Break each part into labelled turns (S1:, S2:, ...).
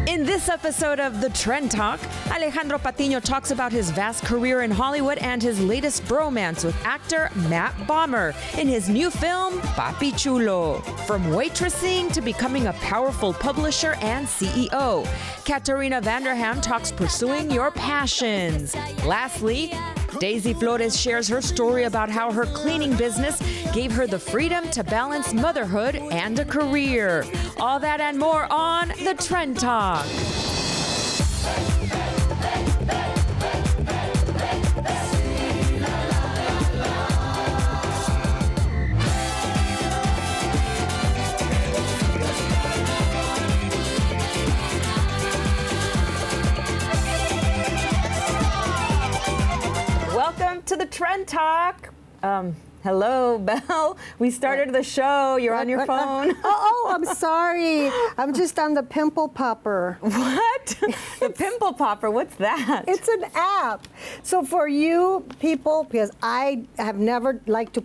S1: In this episode of The Trend Talk, Alejandro Patiño talks about his vast career in Hollywood and his latest bromance with actor Matt Bomer in his new film, Papi Chulo. From waitressing to becoming a powerful publisher and CEO, Katarina Derham talks pursuing your passions. Lastly, Deisy Flores shares her story about how her cleaning business gave her the freedom to balance motherhood and a career. All that and more on The Trend Talk. Welcome to The Trend Talk. Hello, Belle. We started the show. You're on your phone.
S2: I'm sorry. I'm just on the pimple popper.
S1: What? The pimple popper, what's that?
S2: It's an app. So for you people, because I have never liked to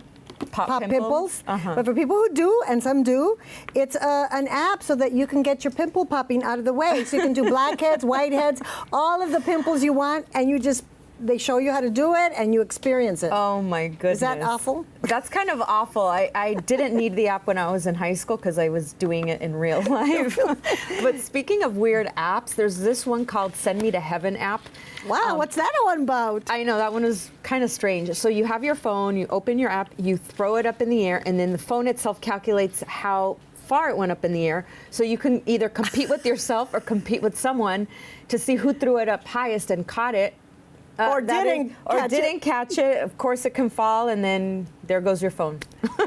S2: pop pimples, but for people who do, and some do, it's an app so that you can get your pimple popping out of the way. So you can do blackheads, whiteheads, all of the pimples you want, and they show you how to do it, and you experience it.
S1: Oh my goodness.
S2: Is that awful?
S1: That's kind of awful. I didn't need the app when I was in high school because I was doing it in real life. But speaking of weird apps, there's this one called Send Me to Heaven app.
S2: Wow, what's that one about?
S1: I know, that one was kind of strange. So you have your phone, you open your app, you throw it up in the air, and then the phone itself calculates how far it went up in the air. So you can either compete with yourself or compete with someone to see who threw it up highest and caught it.
S2: Or didn't
S1: catch it. Of course, it can fall, and then there goes your phone.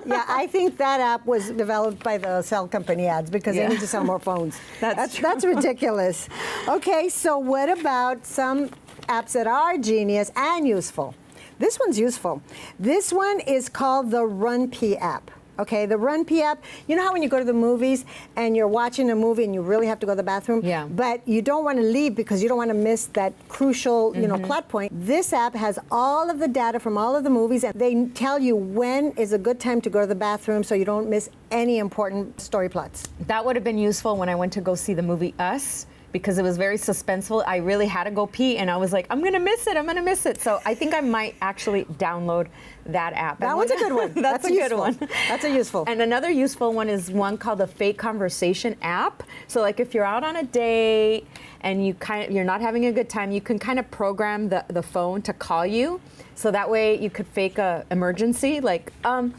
S2: Yeah, I think that app was developed by the cell company ads because they need to sell more phones. That's ridiculous. Okay, so what about some apps that are genius and useful? This one's useful. This one is called the Run P app. Okay, the Run P app, you know how when you go to the movies and you're watching a movie and you really have to go to the bathroom?
S1: Yeah.
S2: But you don't want to leave because you don't want to miss that crucial, plot point. This app has all of the data from all of the movies, and they tell you when is a good time to go to the bathroom so you don't miss any important story plots.
S1: That would have been useful when I went to go see the movie Us, because it was very suspenseful. I really had to go pee, and I was like, I'm gonna miss it. So I think I might actually download that app.
S2: That one's a good one.
S1: That's a good one.
S2: That's a useful.
S1: And another useful one is one called the Fake Conversation app. So like if you're out on a date and you're not having a good time, you can kind of program the phone to call you. So that way you could fake a emergency, like, oh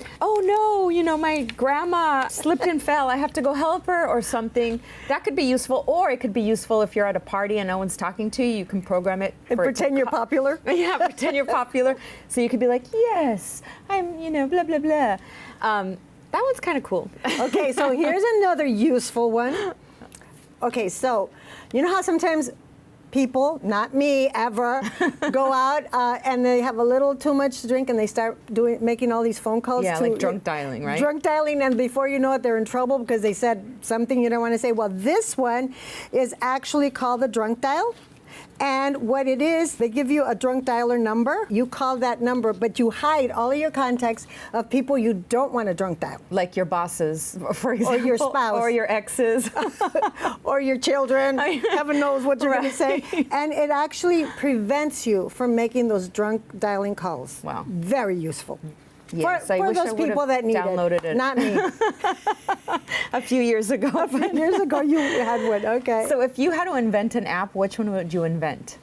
S1: no, my grandma slipped and fell. I have to go help her or something. That could be useful, or it could be useful if you're at a party and no one's talking to you. You can program it.
S2: And pretend you're popular.
S1: Yeah, pretend you're popular. So you could be like, yes, I'm, blah, blah, blah. That one's kind of cool.
S2: Okay, so here's another useful one. Okay, so you know how sometimes people, not me ever, go out and they have a little too much to drink and they start making all these phone calls.
S1: Yeah, like drunk dialing, right?
S2: Drunk dialing, and before you know it, they're in trouble because they said something you don't want to say. Well, this one is actually called the drunk dial. And what it is, they give you a drunk dialer number. You call that number, but you hide all of your contacts of people you don't want to drunk dial.
S1: Like your bosses, for example.
S2: Or your spouse.
S1: Or your exes.
S2: Or your children. Heaven knows what you're going to say. And it actually prevents you from making those drunk dialing calls.
S1: Wow.
S2: Very useful.
S1: Yes,
S2: for those people that need
S1: downloaded it.
S2: Not me.
S1: A few years ago.
S2: A few years ago you had one, okay.
S1: So if you had to invent an app, which one would you invent?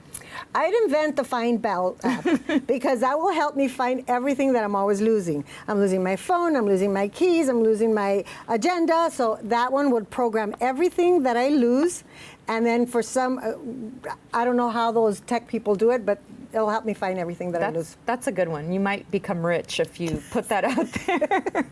S2: I'd invent the Find Bell app because that will help me find everything that I'm always losing. I'm losing my phone, I'm losing my keys, I'm losing my agenda. So that one would program everything that I lose. And then for some, I don't know how those tech people do it, but it'll help me find everything that I lose.
S1: That's a good one. You might become rich if you put that out there.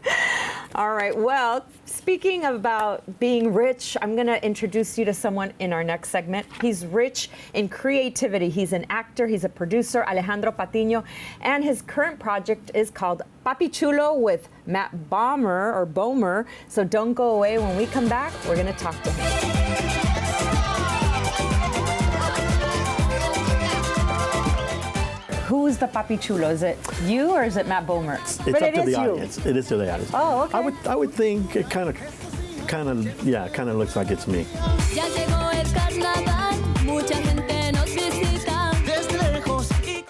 S1: All right. Well, speaking about being rich, I'm going to introduce you to someone in our next segment. He's rich in creativity. He's an actor. He's a producer, Alejandro Patiño. And his current project is called Papi Chulo with Matt Bomer. So don't go away. When we come back, we're going to talk to him. Who's the Papi Chulo? Is it you or is it Matt Bomer?
S3: It's up to the audience. It is to the audience.
S2: Oh, okay.
S3: I would think it kind of kind of looks like it's me.
S4: Ya llegó el carnaval, mucha gente nos visita. Desde lejos y...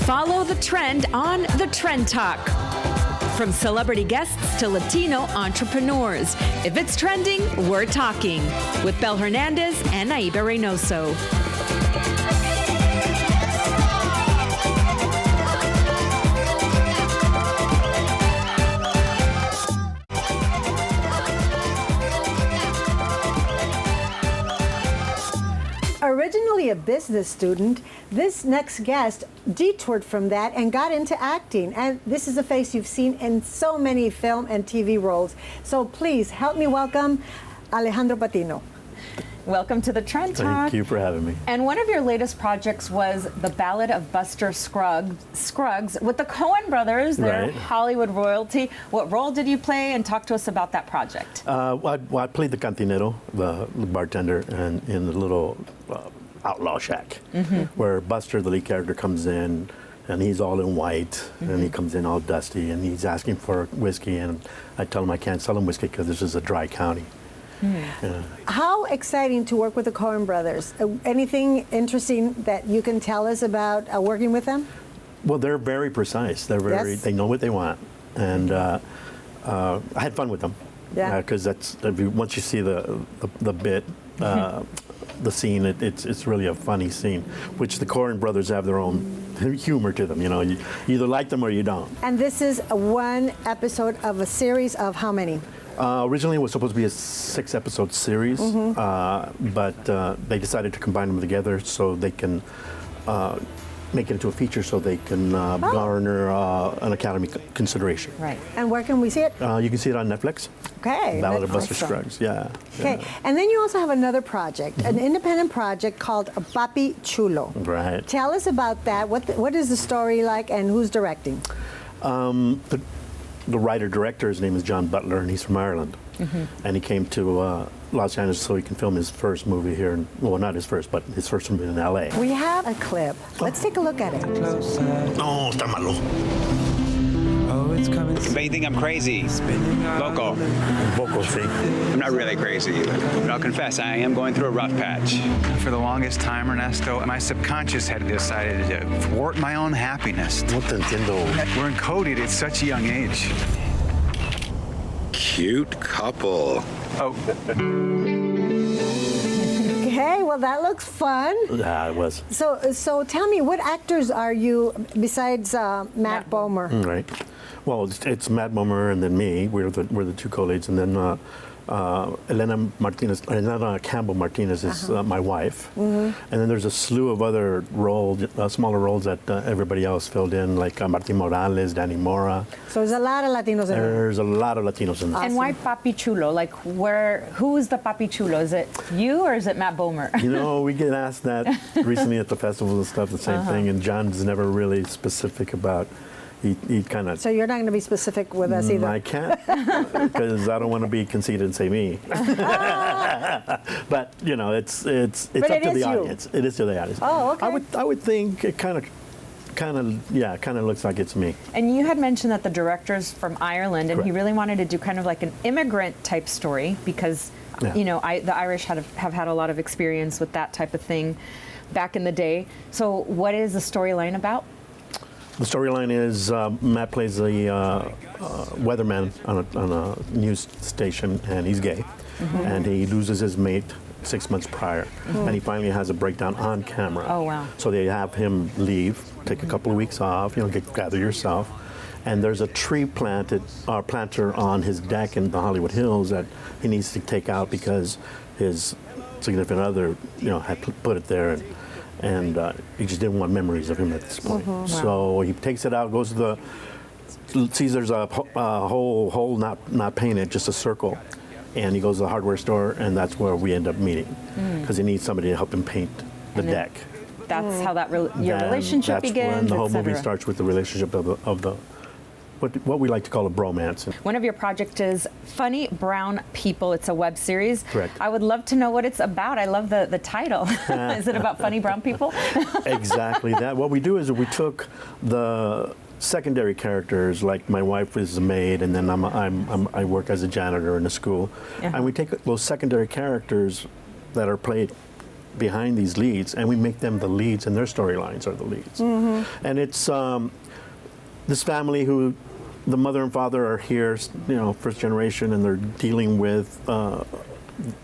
S1: Follow the trend on the Trend Talk. From celebrity guests to Latino entrepreneurs. If it's trending, we're talking. With Bel Hernandez and Naibe Reynoso.
S2: Originally a business student, this next guest detoured from that and got into acting. And this is a face you've seen in so many film and TV roles. So please help me welcome Alejandro Patino.
S1: Welcome to the Trend Talk.
S3: Thank you for having me.
S1: And one of your latest projects was The Ballad of Buster Scruggs with the Coen brothers, their
S3: Right.
S1: Hollywood royalty. What role did you play? And talk to us about that project.
S3: I played the cantinero, the bartender, and in the little outlaw shack, where Buster, the lead character, comes in, and he's all in white, and he comes in all dusty, and he's asking for whiskey, and I tell him I can't sell him whiskey because this is a dry county. Yeah.
S2: How exciting to work with the Coen brothers. Anything interesting that you can tell us about working with them?
S3: Well, they're very precise. They're very.
S2: Yes.
S3: They know what they want, and I had fun with them.
S2: Yeah.
S3: Because once you see the bit, the scene, it's really a funny scene. Which the Coen brothers have their own humor to them. You know, you either like them or you don't.
S2: And this is one episode of a series of how many?
S3: Originally, it was supposed to be a 6-episode series, but they decided to combine them together so they can make it into a feature, so they can garner an Academy consideration.
S1: Right.
S2: And where can we see it?
S3: You can see it on Netflix.
S2: Okay.
S3: Ballad of Buster
S2: Awesome.
S3: Scruggs. Yeah.
S2: Okay.
S3: Yeah.
S2: And then you also have another project, an independent project called Papi Chulo.
S3: Right.
S2: Tell us about that. What is the story like, and who's directing?
S3: The writer-director, his name is John Butler, and he's from Ireland. And he came to Los Angeles so he can film his first movie here. Well, not his first, but his first movie in L.A.
S2: We have a clip. Let's take a look at it.
S3: No, está malo.
S5: But you think I'm crazy? Loco.
S3: Un poco, sí.
S5: I'm not really crazy, but I'll confess, I am going through a rough patch.
S6: For the longest time, Ernesto, my subconscious had decided to thwart my own happiness.
S3: No te entiendo.
S6: We're encoded at such a young age.
S7: Cute couple.
S6: Oh,
S2: Okay, well, that looks fun.
S3: Yeah, it was.
S2: So tell me, what actors are you besides Matt Bomer?
S3: Right. Well, it's Matt Bomer and then me. We're the two co-leads, and then Elena Campbell Martinez is my wife. And then there's a slew of other roles, smaller roles that everybody else filled in, like Martin Morales, Danny Mora.
S2: So there's a lot of Latinos in there.
S3: There's a lot of Latinos in there.
S1: And why Papi Chulo? Like, who is the Papi Chulo? Is it you or is it Matt Bomer?
S3: You know, we get asked that recently at the festival and stuff, the same thing, and John's never really specific about. He kind of.
S2: So you're not going to be specific with us either.
S3: I can't, because I don't want to be conceited and say me. But you know, it's up to the audience. It is to the audience.
S2: Oh, okay.
S3: I would think it kind of looks like it's me.
S1: And you had mentioned that the director's from Ireland, and he
S3: Correct.
S1: really wanted to do kind of like an immigrant type story because,
S3: Yeah.
S1: you know, the Irish have had a lot of experience with that type of thing back in the day. So what is the storyline about?
S3: The storyline is Matt plays a weatherman on a news station, and he's gay, and he loses his mate 6 months prior, and he finally has a breakdown on camera.
S1: Oh, wow.
S3: So they have him leave, take a couple of weeks off, gather yourself, and there's a tree planter on his deck in the Hollywood Hills that he needs to take out because his significant other, had put it there, and he just didn't want memories of him at this point. So he takes it out, goes to sees there's a hole not painted, just a circle, and he goes to the hardware store, and that's where we end up meeting because he needs somebody to help him paint the deck.
S1: That's how your relationship begins.
S3: That's when the whole movie
S1: etc.
S3: starts, with the relationship of the what we like to call a bromance.
S1: One of your projects is Funny Brown People. It's a web series.
S3: Correct.
S1: I would love to know what it's about. I love the title. Is it about funny brown people?
S3: Exactly that. What we do is we took the secondary characters, like my wife is a maid, and then I work as a janitor in a school, and we take those secondary characters that are played behind these leads, and we make them the leads, and their storylines are the leads. And it's this family who, the mother and father are here, first generation, and they're dealing with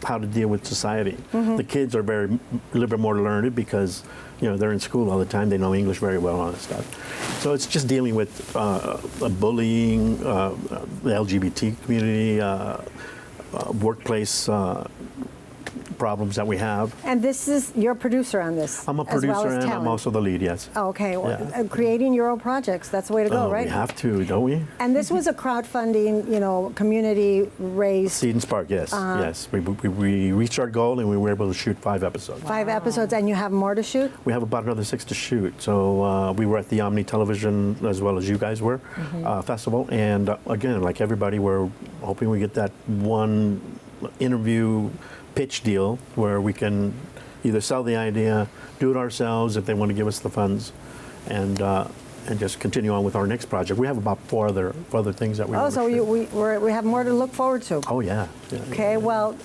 S3: how to deal with society. The kids are a little bit more learned because they're in school all the time. They know English very well, all that stuff. So it's just dealing with bullying, the LGBT community, workplace problems that we have.
S2: And this is, you're a producer on this.
S3: I'm a producer and I'm also the lead, yes.
S2: Okay, well, creating your own projects, that's the way to go, right?
S3: We have to, don't we?
S2: And this was a crowdfunding, community raised.
S3: Seed and Spark, yes, yes. We reached our goal and we were able to shoot 5 episodes.
S2: 5 episodes, and you have more to shoot?
S3: We have about another 6 to shoot. So we were at the Omni Television, as well as you guys were, festival. And again, like everybody, we're hoping we get that one interview pitch deal where we can either sell the idea, do it ourselves if they want to give us the funds, and just continue on with our next project. We have about 4 other things that we.
S2: Oh, so we have more to look forward to.
S3: Oh yeah.
S2: Okay, well,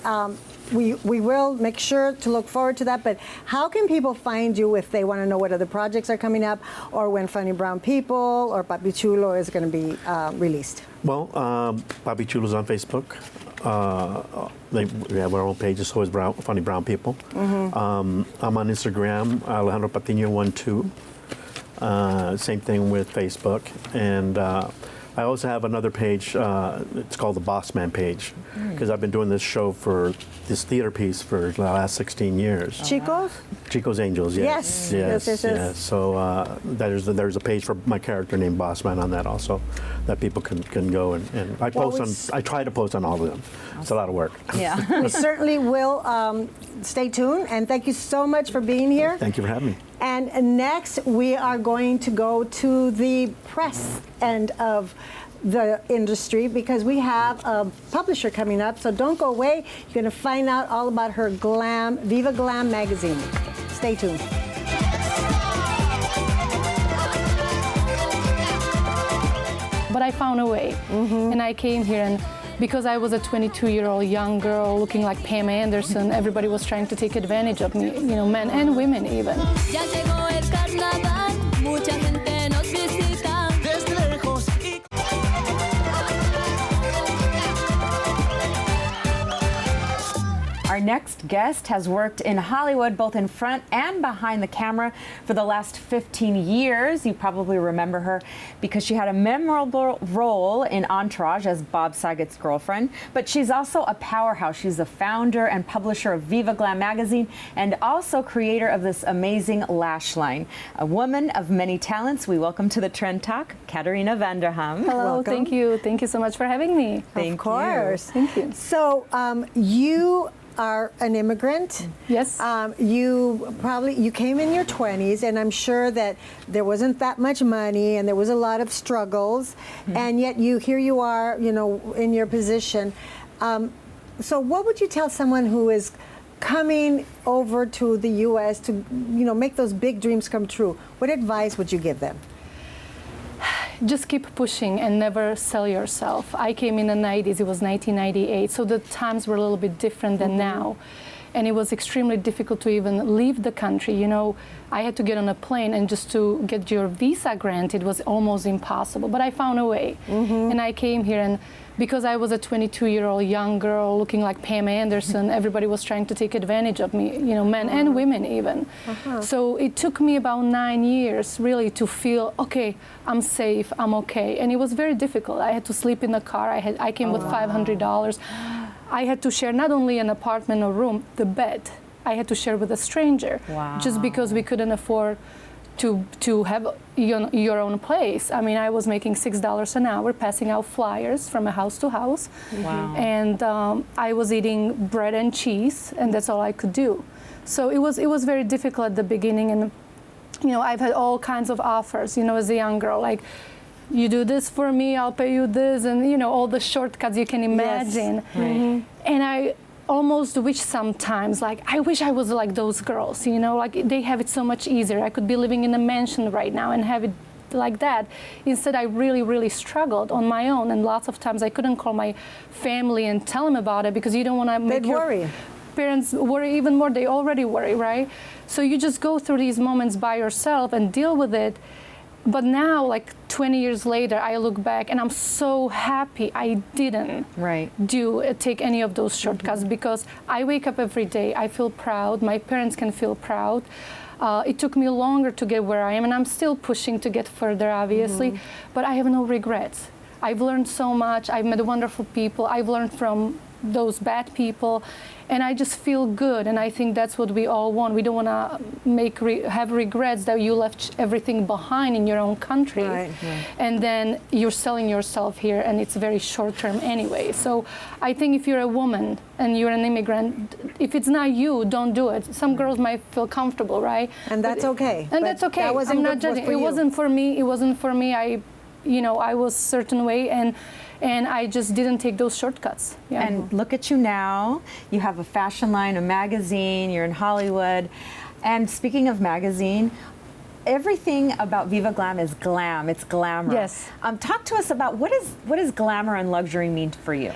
S2: we will make sure to look forward to that. But how can people find you if they want to know what other projects are coming up, or when Funny Brown People or Papi Chulo is going to be released?
S3: Well, Papi Chulo's on Facebook. We have our own page, so is Funny Brown People. I'm on Instagram, Alejandro Patiño 12. Same thing with Facebook. And I also have another page, it's called the Boss Man page, because I've been doing this show for this theater piece for the last 16 years.
S2: Chicos?
S3: Chico's Angels, yes. Yes. So there's a page for my character named Boss Man on that also, that people can go and I post I try to post on all of them. It's a lot of work.
S2: Yeah. We certainly will stay tuned, and thank you so much for being here.
S3: Thank you for having me.
S2: And next, we are going to go to the press end of the industry because we have a publisher coming up. So don't go away. You're going to find out all about her Viva Glam magazine. Stay tuned.
S7: But I found a way, and I came here, and because I was a 22-year-old young girl looking like Pam Anderson, everybody was trying to take advantage of me, men and women even.
S4: Ya llegó el carnaval, mucha gente nos visita. Desde lejos y...
S1: Our next guest has worked in Hollywood, both in front and behind the camera, for the last 15 years. You probably remember her because she had a memorable role in Entourage as Bob Saget's girlfriend. But she's also a powerhouse. She's the founder and publisher of Viva Glam magazine and also creator of this amazing lash line. A woman of many talents. We welcome to the Trend Talk, Katarina van Derham.
S7: Hello,
S2: welcome.
S7: Thank you. Thank you so much for having me.
S2: Of course.
S7: Thank you.
S2: So you are an immigrant.
S7: Yes.
S2: You came in your 20s, and I'm sure that there wasn't that much money, and there was a lot of struggles, and yet here you are, in your position. So what would you tell someone who is coming over to the U.S. to, make those big dreams come true? What advice would you give them?
S7: Just keep pushing and never sell yourself. I came in the 90s, it was 1998, so the times were a little bit different than now. And it was extremely difficult to even leave the country. I had to get on a plane, and just to get your visa granted was almost impossible. But I found a way. And I came here, and because I was a 22-year-old young girl looking like Pam Anderson, everybody was trying to take advantage of me, men and women even. So it took me about 9 years really to feel, okay, I'm safe, I'm okay. And it was very difficult. I had to sleep in the car. I came with $500. I had to share not only an apartment or room, the bed. I had to share with a stranger.
S1: Wow.
S7: Just because we couldn't afford to have your own place. I mean, I was making $6 an hour, passing out flyers from house to house.
S1: Wow.
S7: And I was eating bread and cheese, and that's all I could do. So it was very difficult at the beginning, and I've had all kinds of offers, as a young girl, like, you do this for me, I'll pay you this, and all the shortcuts you can imagine.
S1: Yes. Right.
S7: And I almost wish sometimes, I wish I was like those girls, like they have it so much easier. I could be living in a mansion right now and have it like that. Instead, I really, really struggled on my own, and lots of times I couldn't call my family and tell them about it because you don't want to make your
S2: worry.
S7: Parents worry even more. They already worry, right? So you just go through these moments by yourself and deal with it. But now, like 20 years later, I look back and I'm so happy I didn't take any of those shortcuts because I wake up every day, I feel proud, my parents can feel proud. It took me longer to get where I am, and I'm still pushing to get further, obviously, but I have no regrets. I've learned so much, I've met wonderful people, I've learned from those bad people, and I just feel good, and I think that's what we all want. We don't want to have regrets that you left everything behind in your own country, and then you're selling yourself here, and it's very short term anyway. So I think if you're a woman and you're an immigrant, if it's not you, don't do it. Some girls might feel comfortable, right?
S2: And that's okay.
S7: And that's okay. I'm not judging. It wasn't for me. It wasn't for me. I was a certain way, and I just didn't take those shortcuts. Yeah.
S1: And look at you now. You have a fashion line, a magazine, you're in Hollywood. And speaking of magazine, everything about Viva Glam is glam, it's glamour.
S7: Yes.
S1: Talk to us about what does glamour and luxury mean for you?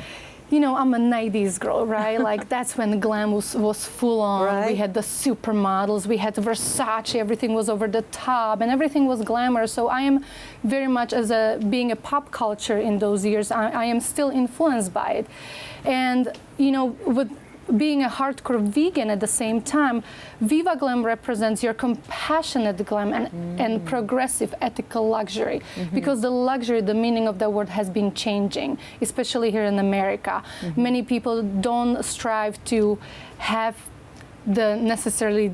S7: You know, I'm a 90s girl, right? Like, that's when glam was full on.
S2: Right.
S7: We had the supermodels, we had Versace, everything was over the top, and everything was glamour. So I am very much, being a pop culture in those years, I am still influenced by it. And, you know, with being a hardcore vegan at the same time, Viva Glam represents your compassionate glam and progressive ethical luxury. Because the luxury, the meaning of the word has been changing, especially here in America. Many people don't strive to have the necessarily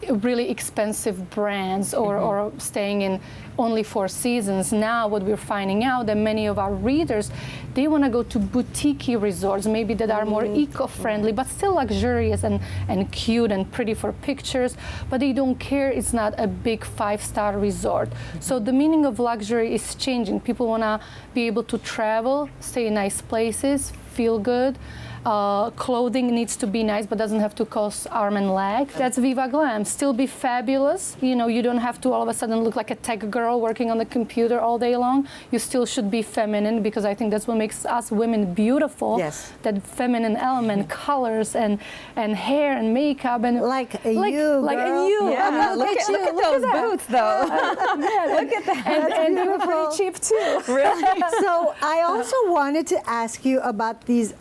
S7: really expensive brands or staying in only 4 seasons. Now what we're finding out that many of our readers, they want to go to boutique resorts, maybe that are more eco-friendly, but still luxurious and cute and pretty for pictures, but they don't care it's not a big 5-star resort. So the meaning of luxury is changing. People want to be able to travel, stay in nice places, feel good. Clothing needs to be nice, but doesn't have to cost arm and leg. That's Viva Glam. Still be fabulous. You know, you don't have to all of a sudden look like a tech girl working on the computer all day long. You still should be feminine, because I think that's what makes us women beautiful.
S2: Yes.
S7: That feminine element, colors and hair and makeup and
S2: like you, girl.
S1: Yeah, look at those boots, though. Look at that.
S7: And they were pretty cheap too.
S1: Really?
S2: So I also wanted to ask you about these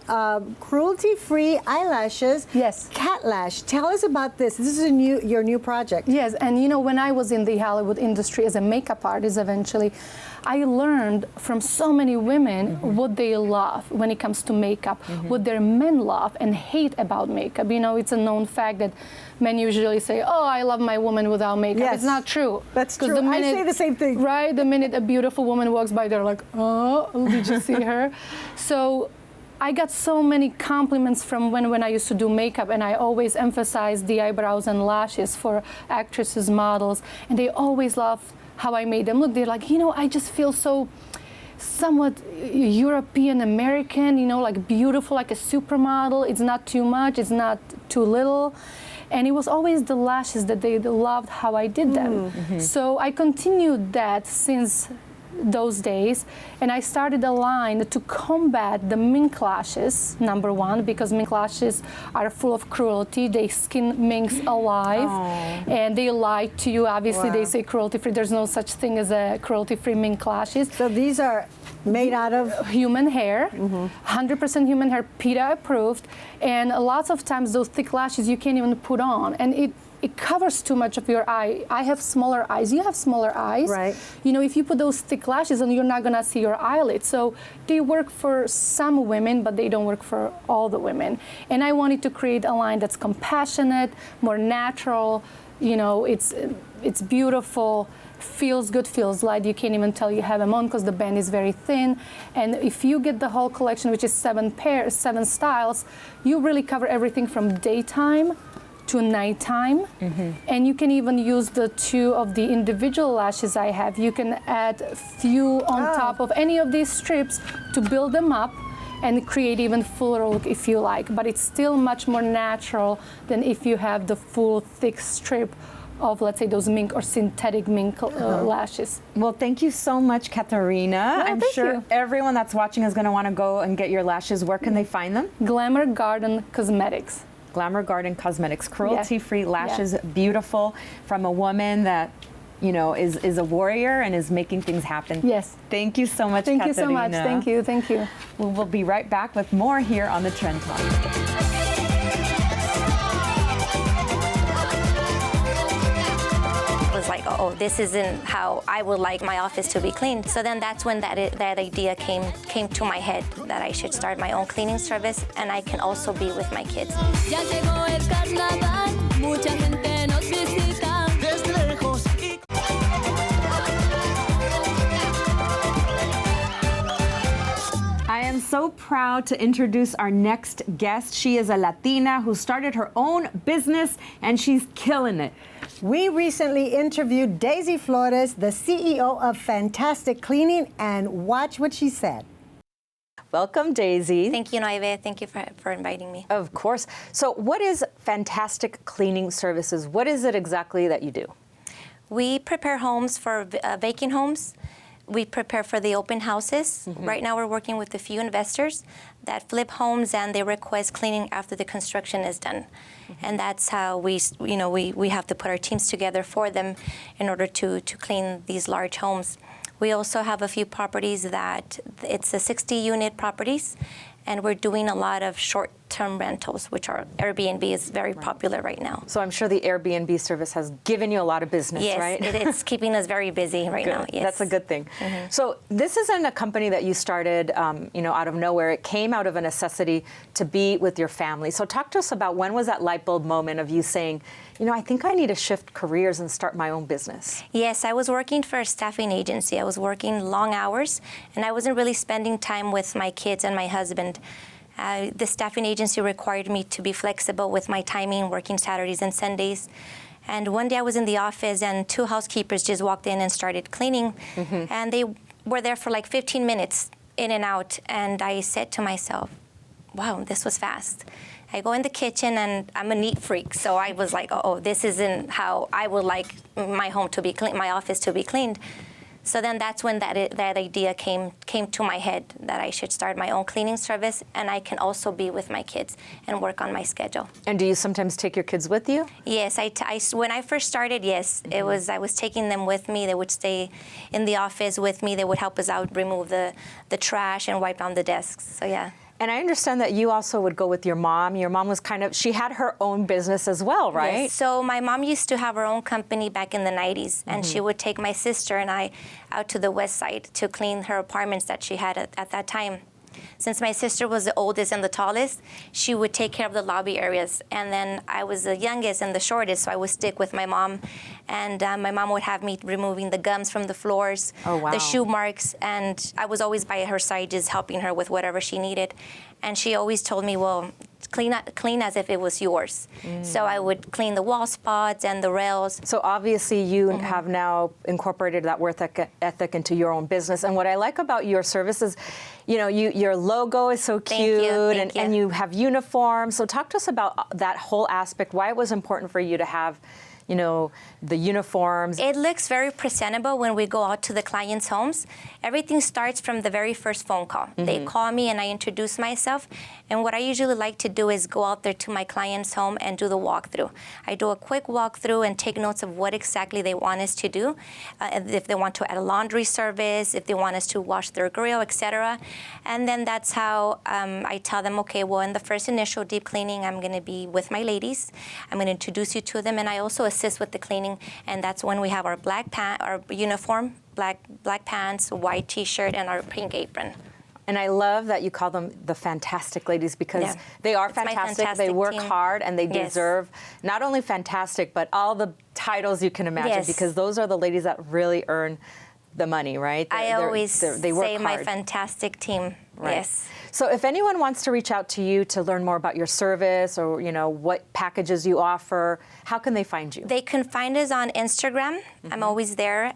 S2: cruelty-free eyelashes.
S7: Yes.
S2: Cat Lash. Tell us about this. This is your new project.
S7: Yes, and you know, when I was in the Hollywood industry as a makeup artist eventually, I learned from so many women what they love when it comes to makeup, what their men love and hate about makeup. You know, it's a known fact that men usually say, oh, I love my woman without makeup.
S2: Yes.
S7: It's not true.
S2: That's true. I say the same thing.
S7: Right? The minute a beautiful woman walks by, they're like, oh, did you see her? So I got so many compliments from when I used to do makeup, and I always emphasized the eyebrows and lashes for actresses, models, and they always loved how I made them look. They're like, you know, I just feel so somewhat European American, you know, like beautiful, like a supermodel. It's not too much, it's not too little. And it was always the lashes that they loved how I did them. So I continued that since those days, and I started a line to combat the mink lashes, number one, because mink lashes are full of cruelty. They skin minks alive, and they lie to you. Obviously, they say cruelty-free. There's no such thing as a cruelty-free mink lashes.
S2: So these are made out of
S7: human hair, 100% human hair, PETA approved, and lots of times those thick lashes you can't even put on, and it covers too much of your eye. I have smaller eyes. You have smaller eyes.
S2: Right.
S7: You know, if you put those thick lashes on, you're not gonna see your eyelids. So they work for some women, but they don't work for all the women. And I wanted to create a line that's compassionate, more natural. You know, it's beautiful, feels good, feels light. You can't even tell you have them on because the band is very thin. And if you get the whole collection, which is 7 styles, you really cover everything from daytime to nighttime, and you can even use the 2 of the individual lashes I have. You can add a few on top of any of these strips to build them up and create even fuller look if you like, but it's still much more natural than if you have the full thick strip of, let's say, those mink or synthetic mink lashes.
S1: Well, thank you so much, Katarina. I'm
S7: thank
S1: sure
S7: you.
S1: everyone that's watching is going to want to go and get your lashes. Where can they find them?
S7: Glamour Garden Cosmetics.
S1: Glamour Garden Cosmetics, cruelty-free lashes, beautiful, from a woman that, you know, is a warrior and is making things happen.
S7: Yes.
S1: Thank you so much,
S7: Thank
S1: Katarina.
S7: you so much. Thank you. Thank you.
S1: We'll be right back with more here on the Trend Talk.
S8: Was like, oh, this isn't how I would like my office to be cleaned. So then that's when that idea came to my head that I should start my own cleaning service, and I can also be with my kids.
S4: Ya llegó el carnaval, mucha gente nos visita. Desde lejos y...
S1: I am so proud to introduce our next guest. She is a Latina who started her own business, and she's killing it.
S2: We recently interviewed Deisy Flores, the CEO of Fantastic Cleaning, and watch what she said.
S1: Welcome, Deisy.
S8: Thank you, Naibe. Thank you for inviting me.
S1: Of course. So what is Fantastic Cleaning Services? What is it exactly that you do?
S8: We prepare homes for vacant homes. We prepare for the open houses. Right now we're working with a few investors that flip homes and they request cleaning after the construction is done. And that's how we have to put our teams together for them in order to clean these large homes. We also have a few properties that it's a 60-unit properties, and we're doing a lot of short-term rentals, which are Airbnb is very popular right now.
S1: So I'm sure the Airbnb service has given you a lot of business,
S8: yes,
S1: right?
S8: It's keeping us very busy right now. Yes.
S1: That's a good thing. So this isn't a company that you started, out of nowhere. It came out of a necessity to be with your family. So talk to us about when was that light bulb moment of you saying, I think I need to shift careers and start my own business.
S8: Yes, I was working for a staffing agency. I was working long hours, and I wasn't really spending time with my kids and my husband. The staffing agency required me to be flexible with my timing, working Saturdays and Sundays. And one day I was in the office, and two housekeepers just walked in and started cleaning. And they were there for like 15 minutes, in and out. And I said to myself, wow, this was fast. I go in the kitchen, and I'm a neat freak, so I was like, oh, this isn't how I would like my home to be cleaned, my office to be cleaned. So then that's when that idea came to my head that I should start my own cleaning service, and I can also be with my kids and work on my schedule.
S1: And do you sometimes take your kids with you?
S8: Yes, when I first started, yes, I was taking them with me. They would stay in the office with me. They would help us out, remove the trash and wipe down the desks. So yeah.
S1: And I understand that you also would go with your mom. Your mom was she had her own business as well, right?
S8: Yes. So my mom used to have her own company back in the 90s, and she would take my sister and I out to the west side to clean her apartments that she had at that time. Since my sister was the oldest and the tallest, she would take care of the lobby areas. And then I was the youngest and the shortest, so I would stick with my mom. And my mom would have me removing the gums from the floors, the shoe marks, and I was always by her side just helping her with whatever she needed. And she always told me, well, clean as if it was yours. So I would clean the wall spots and the rails.
S1: So obviously you have now incorporated that work ethic into your own business. And what I like about your services, your logo is so cute, and you have uniforms. So talk to us about that whole aspect, why it was important for you to have the uniforms.
S8: It looks very presentable when we go out to the clients' homes. Everything starts from the very first phone call. They call me and I introduce myself. And what I usually like to do is go out there to my client's home and do the walkthrough. I do a quick walkthrough and take notes of what exactly they want us to do. If they want to add a laundry service, if they want us to wash their grill, etc. And then that's how I tell them, okay, well, in the first initial deep cleaning, I'm going to be with my ladies. I'm going to introduce you to them, and I also assist with the cleaning. And that's when we have our our uniform, black pants, white T-shirt, and our pink apron.
S1: And I love that you call them the fantastic ladies, because they are fantastic. They work hard, and they deserve not only fantastic, but all the titles you can imagine, because those are the ladies that really earn the money, right?
S8: I always
S1: they work
S8: say
S1: hard.
S8: my fantastic team.
S1: Right.
S8: Yes.
S1: So if anyone wants to reach out to you to learn more about your service, or what packages you offer, how can they find you?
S8: They can find us on Instagram. I'm always there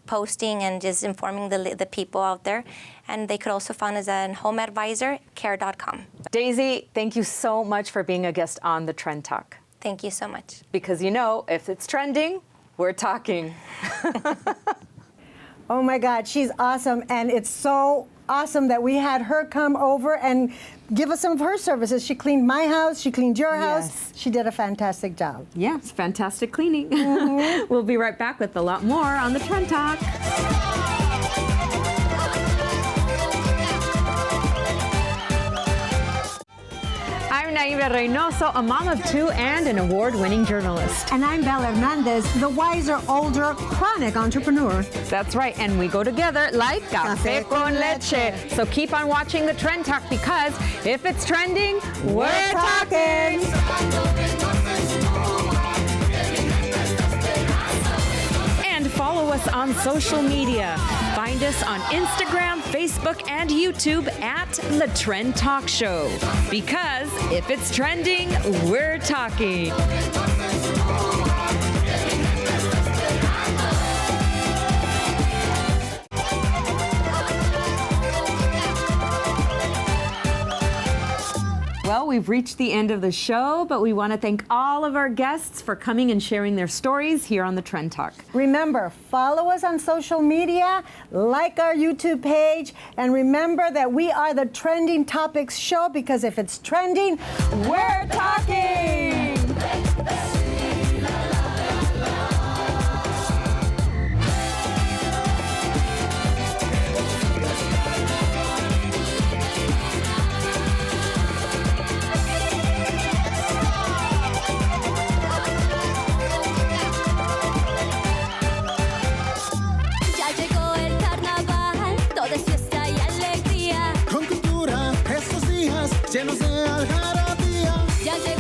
S8: posting and just informing the people out there. And they could also find us at homeadvisorcare.com.
S1: Deisy, thank you so much for being a guest on the Trend Talk.
S8: Thank you so much.
S1: Because you know, if it's trending, we're talking.
S2: Oh my God, she's awesome. And it's so awesome that we had her come over and give us some of her services. She cleaned my house, she cleaned your house.
S1: Yes.
S2: She did a fantastic job.
S1: Yes, fantastic cleaning. We'll be right back with a lot more on the Trend Talk. I'm Naibe Reynoso, a mom of two and an award-winning journalist.
S2: And I'm Bel Hernandez, the wiser, older, chronic entrepreneur.
S1: That's right, and we go together like café con leche. So keep on watching the Trend Talk because if it's trending, we're talking. And follow us on social media. Find us on Instagram, Facebook, and YouTube at The Trend Talk Show. Because if it's trending, we're talking. Well, we've reached the end of the show, but we want to thank all of our guests for coming and sharing their stories here on the Trend Talk.
S2: Remember, follow us on social media, like our YouTube page, and remember that we are the Trending Topics Show because if it's trending, we're talking!
S4: Ya llegó el carnaval, todo es fiesta y alegría.
S9: Con cultura, estos días llenos de algarabía.
S4: Ya llegó